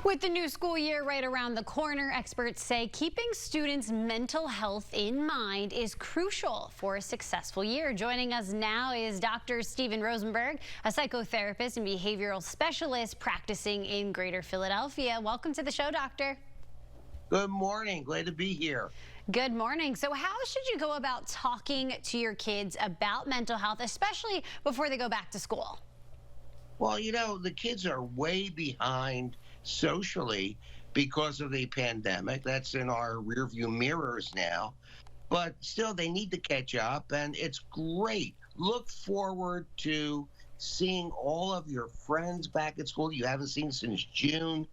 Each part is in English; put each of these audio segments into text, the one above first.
With the new school year right around the corner, experts say keeping students' mental health in mind is crucial for a successful year. Joining us now is Dr. Stephen Rosenberg, a psychotherapist and behavioral specialist practicing in Greater Philadelphia. Welcome to the show, Doctor. Good morning. Glad to be here. Good morning. So how should you go about talking to your kids about mental health, especially before they go back to school? Well, the kids are way behind socially because of the pandemic. That's in our rearview mirrors now. But still, they need to catch up, and it's great. Look forward to seeing all of your friends back at school you haven't seen since June,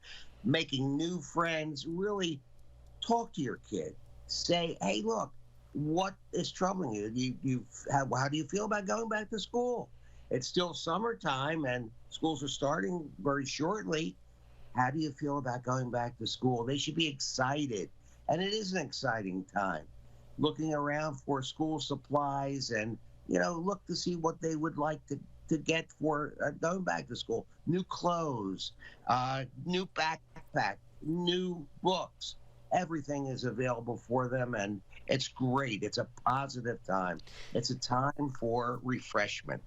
making new friends. Really talk to your kid. Say, hey, look, what is troubling you? How do you feel about going back to school? It's still summertime and schools are starting very shortly. How do you feel about going back to school? They should be excited. And it is an exciting time. Looking around for school supplies and, look to see what they would like to get for going back to school. New clothes, new backpack, new books. Everything is available for them, and it's great. It's a positive time. It's a time for refreshment.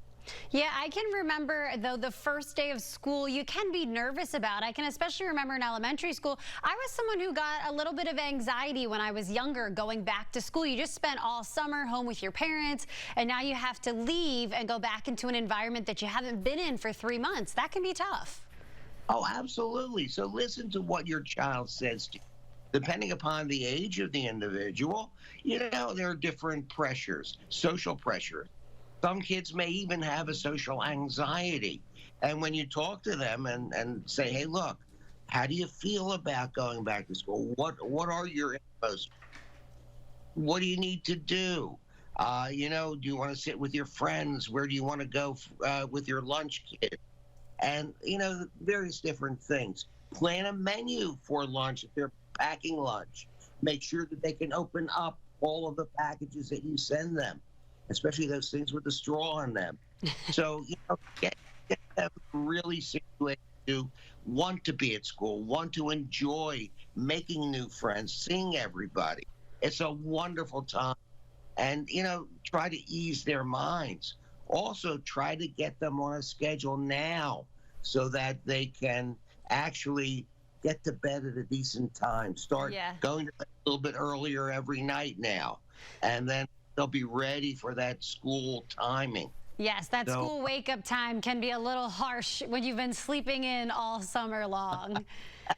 Yeah, I can remember, though, the first day of school you can be nervous about. I can especially remember in elementary school, I was someone who got a little bit of anxiety when I was younger going back to school. You just spent all summer home with your parents, and now you have to leave and go back into an environment that you haven't been in for 3 months. That can be tough. Oh, absolutely. So listen to what your child says to you. Depending upon the age of the individual, there are different pressures, social pressures. Some kids may even have a social anxiety. And when you talk to them and say, hey, look, how do you feel about going back to school? What are your interests? What do you need to do? Do you want to sit with your friends? Where do you want to go with your lunch kit? And, various different things. Plan a menu for lunch if they're packing lunch. Make sure that they can open up all of the packages that you send them, especially those things with the straw in them. So, get them really situated to want to be at school, want to enjoy making new friends, seeing everybody. It's a wonderful time. And, try to ease their minds. Also, try to get them on a schedule now so that they can actually get to bed at a decent time. Start going to bed a little bit earlier every night now. And then they'll be ready for that school timing. Yes, that school wake-up time can be a little harsh when you've been sleeping in all summer long.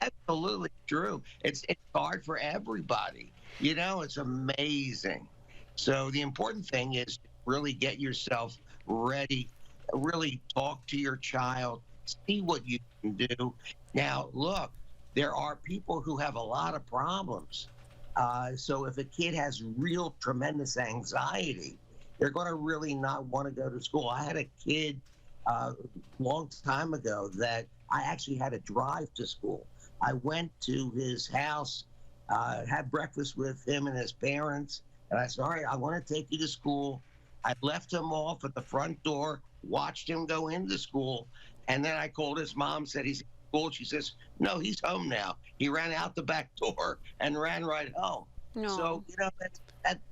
Absolutely true. It's hard for everybody. It's amazing. So the important thing is to really get yourself ready, really talk to your child, see what you can do. Now, look, there are people who have a lot of problems. So if a kid has real tremendous anxiety, they're going to really not want to go to school. I had a kid a long time ago that I actually had to drive to school. I went to his house, had breakfast with him and his parents, and I said, all right, I want to take you to school. I left him off at the front door, watched him go into school, and then I called his mom, said he's in school. She says, no, he's home now. He ran out the back door and ran right home. No. So,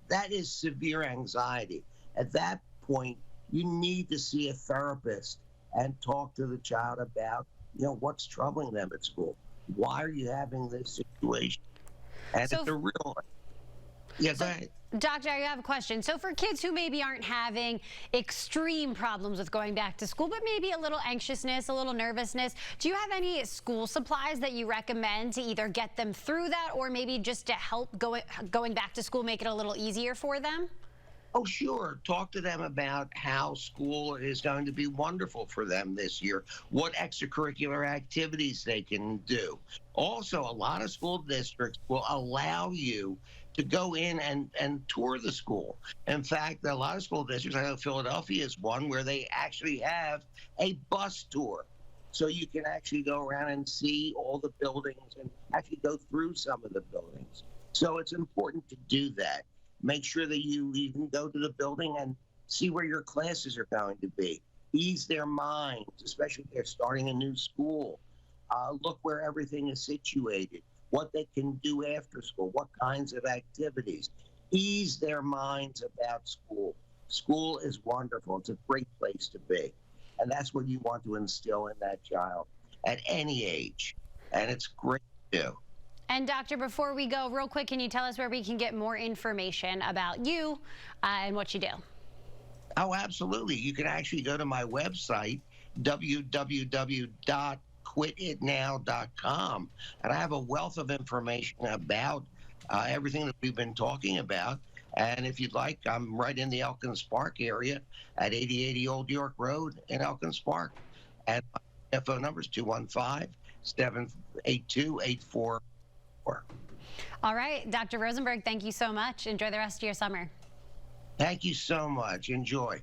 that is severe anxiety. At that point, you need to see a therapist and talk to the child about, what's troubling them at school. Why are you having this situation? And it's a real... Yeah, go ahead. Doctor, I have a question. So for kids who maybe aren't having extreme problems with going back to school, but maybe a little anxiousness, a little nervousness, do you have any school supplies that you recommend to either get them through that or maybe just to help going back to school make it a little easier for them? Oh, sure. Talk to them about how school is going to be wonderful for them this year, what extracurricular activities they can do. Also, a lot of school districts will allow you to go in and tour the school. In fact, a lot of school districts, I know Philadelphia is one, where they actually have a bus tour. So you can actually go around and see all the buildings and actually go through some of the buildings. So it's important to do that. Make sure that you even go to the building and see where your classes are going to be. Ease their minds, especially if they're starting a new school. look where everything is situated, what they can do after school, what kinds of activities. Ease their minds about school. School is wonderful. It's a great place to be. And that's what you want to instill in that child at any age. And it's great to do. And doctor, before we go, real quick, can you tell us where we can get more information about you and what you do? Oh, absolutely. You can actually go to my website, www.quititnow.com, and I have a wealth of information about everything that we've been talking about. And if you'd like, I'm right in the Elkins Park area at 8080 Old York Road in Elkins Park. And my phone number is 215-782-8444. All right, Dr. Rosenberg, thank you so much. Enjoy the rest of your summer. Thank you so much. Enjoy.